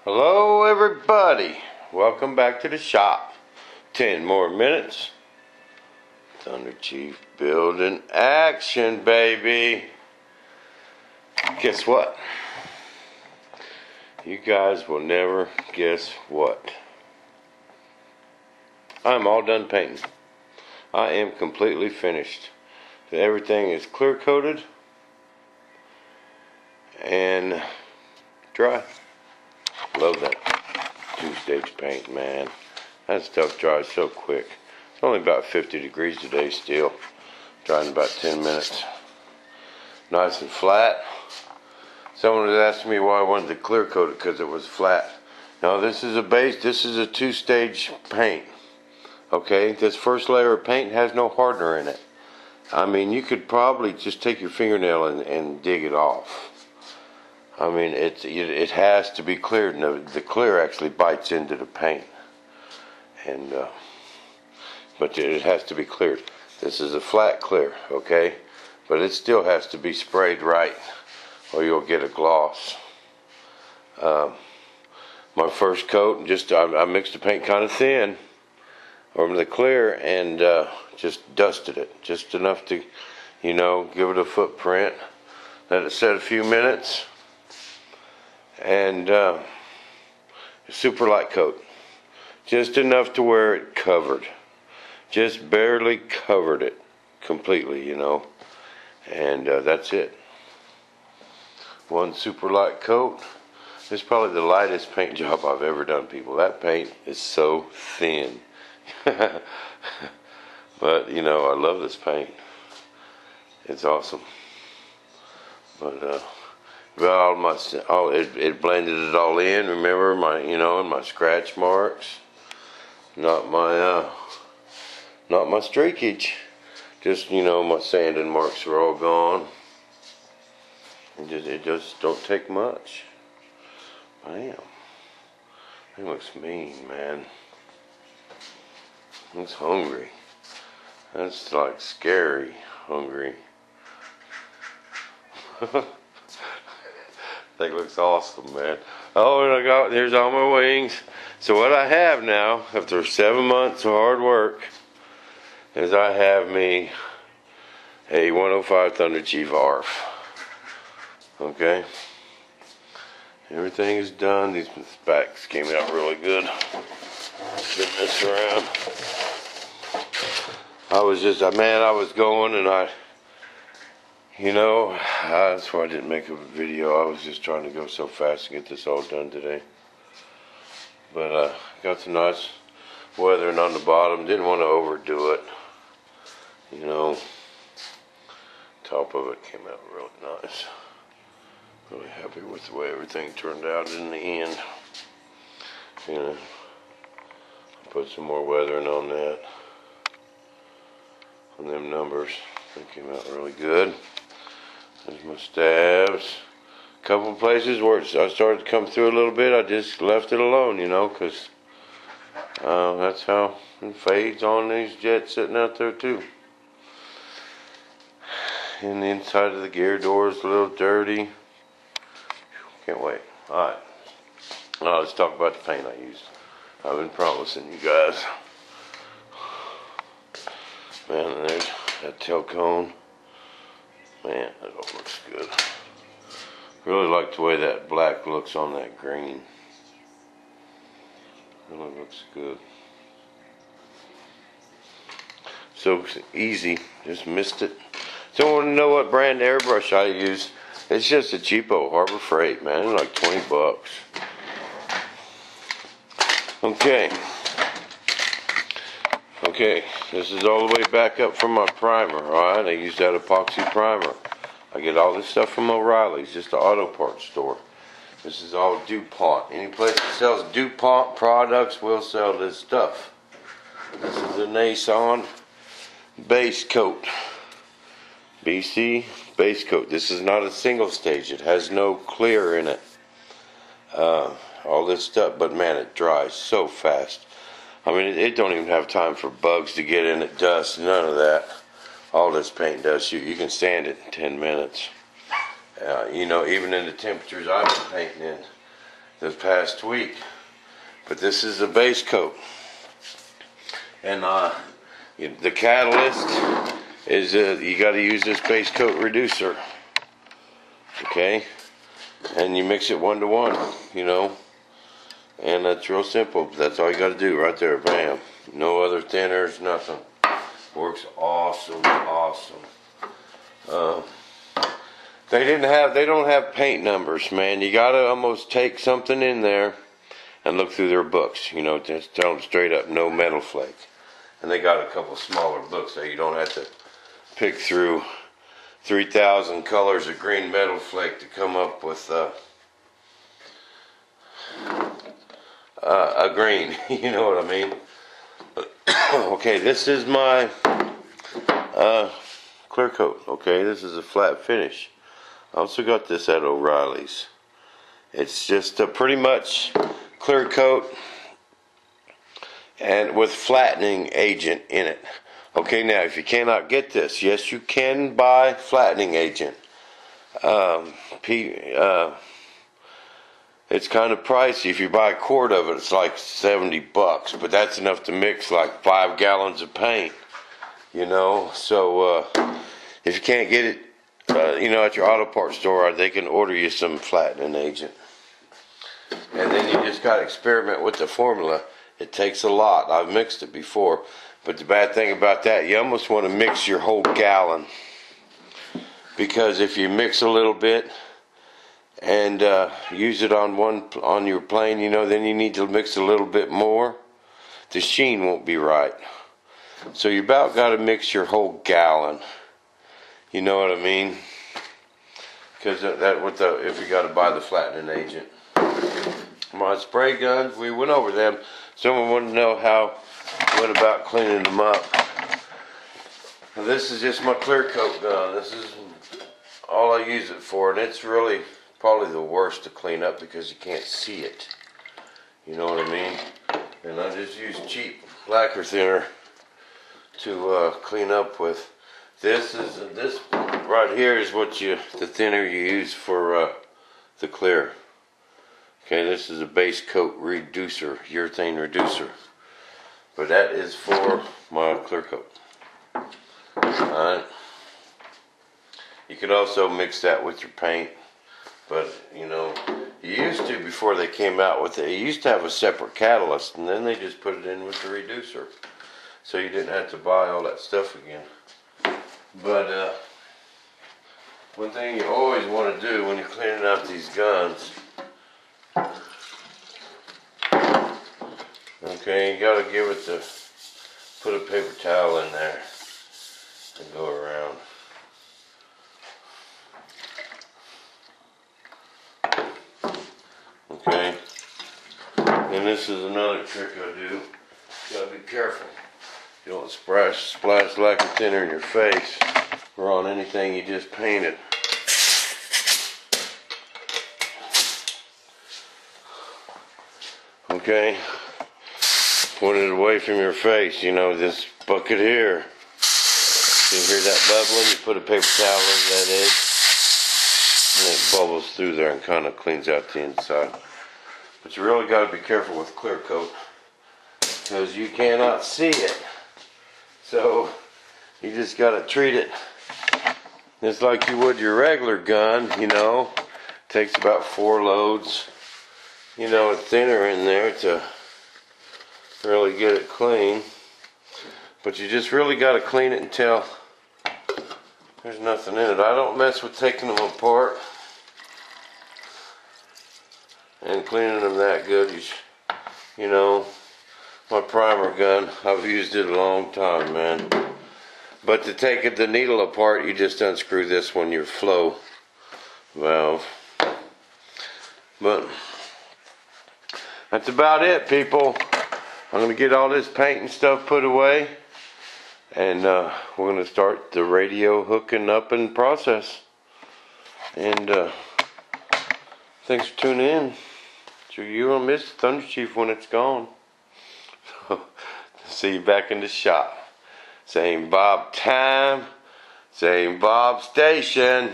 Hello everybody, welcome back to the shop. 10 more minutes. Thunderchief building action, baby. Guess what? You guys will never guess what. I'm all done painting. I am completely finished. Everything is clear coated and dry. Love that two-stage paint, man. That stuff dries so quick. It's only about 50 degrees today still. Drying in about 10 minutes. Nice and flat. Someone was asking me why I wanted to clear coat it because it was flat. No, this is a base. This is a two-stage paint. Okay, this first layer of paint has no hardener in it. I mean, you could probably just take your fingernail and dig it off. I mean, it has to be cleared, and the clear actually bites into the paint, and but it has to be cleared. This is a flat clear, okay, but it still has to be sprayed right, or you'll get a gloss. My first coat, I mixed the paint kind of thin over the clear and just dusted it, just enough to, give it a footprint. Let it set a few minutes. And super light coat, just enough to where it covered, just barely covered it completely, and that's it. One super light coat. It's probably the lightest paint job I've ever done, people. That paint is so thin. But I love this paint. It's awesome. But it blended it all in. Remember my scratch marks, not my streakage. Just my sanding marks are all gone. It just don't take much. Bam. It looks mean, man. Looks hungry. That's like scary hungry. That looks awesome, man. Oh, and there's all my wings. So what I have now, after 7 months of hard work, is I have me a 105 thunderchief ARF. Okay? Everything is done. These backs came out really good. Spin this around. I was going and that's why I didn't make a video. I was just trying to go so fast to get this all done today. But got some nice weathering on the bottom. Didn't want to overdo it. Top of it came out really nice. Really happy with the way everything turned out in the end. Put some more weathering on that. On them numbers. They came out really good. There's my stabs. A couple of places where I started to come through a little bit, I just left it alone, because that's how it fades on these jets sitting out there too. And the inside of the gear door is a little dirty. Can't wait. Alright. Now let's talk about the paint I used. I've been promising you guys. Man, there's that tail cone. Man, that all looks good. Really like the way that black looks on that green. Really looks good. So easy, just missed it. Don't want to know what brand airbrush I use. It's just a cheapo Harbor Freight, man. It's like 20 bucks. Okay, this is all the way back up from my primer, alright? I use that epoxy primer. I get all this stuff from O'Reilly's, just the auto parts store. This is all DuPont. Any place that sells DuPont products will sell this stuff. This is a Nason base coat. BC base coat. This is not a single stage. It has no clear in it. All this stuff, but man, it dries so fast. I mean, it don't even have time for bugs to get in it, dust, none of that. All this paint does, you can sand it in 10 minutes. Even in the temperatures I've been painting in, this past week. But this is a base coat. And the catalyst is you got to use this base coat reducer. Okay? And you mix it 1 to 1, you know. And that's real simple. That's all you got to do right there. Bam. No other thinners, nothing. Works awesome, awesome. They don't have paint numbers, man. You got to almost take something in there and look through their books. You know, just tell them straight up, no metal flake. And they got a couple smaller books so you don't have to pick through 3,000 colors of green metal flake to come up with a green. You know what I mean? Okay, this is my clear coat. Okay, this is a flat finish. I also got this at O'Reilly's. It's just a pretty much clear coat and with flattening agent in it. Okay, now if you cannot get this, yes, you can buy flattening agent. It's kind of pricey. If you buy a quart of it, it's like $70, but that's enough to mix like 5 gallons of paint. You know, so if you can't get it, you know, at your auto parts store, they can order you some flattening agent. And then you just got to experiment with the formula. It takes a lot. I've mixed it before. But the bad thing about that, you almost want to mix your whole gallon. Because if you mix a little bit and use it on your plane, you know, then you need to mix a little bit more. The sheen won't be right. So you about got to mix your whole gallon. You know what I mean? Because if you got to buy the flattening agent. My spray guns, we went over them. Someone wanted to know how I went about cleaning them up. Now, this is just my clear coat gun. This is all I use it for, and it's really probably the worst to clean up because you can't see it. You know what I mean? And I just use cheap lacquer thinner to clean up with. This right here is the thinner you use for the clear. Okay, this is a base coat reducer, urethane reducer. But that is for my clear coat. Alright. You could also mix that with your paint. But, you know, you used to before they came out with it. You used to have a separate catalyst, and then they just put it in with the reducer. So you didn't have to buy all that stuff again. But one thing you always want to do when you're cleaning out these guns, okay, you got to give it put a paper towel in there and go around. Okay, and this is another trick I do. You got to be careful. You don't splash lacquer thinner in your face or on anything you just painted. Okay, point it away from your face. You know, this bucket here. You hear that bubbling? You put a paper towel over that edge, and it bubbles through there and kind of cleans out the inside. But you really got to be careful with clear coat because you cannot see it. So you just got to treat it just like you would your regular gun, you know. Takes about 4 loads, you know, of thinner in there to really get it clean. But you just really got to clean it until there's nothing in it. I don't mess with taking them apart and cleaning them that good. You know, my primer gun, I've used it a long time, man. But to take the needle apart, you just unscrew this one, your flow valve. But that's about it, people. I'm going to get all this paint and stuff put away. And we're going to start the radio hooking up and process. And thanks for tuning in. So you won't miss the Thunderchief when it's gone. See you back in the shop. Same Bob time, same Bob station.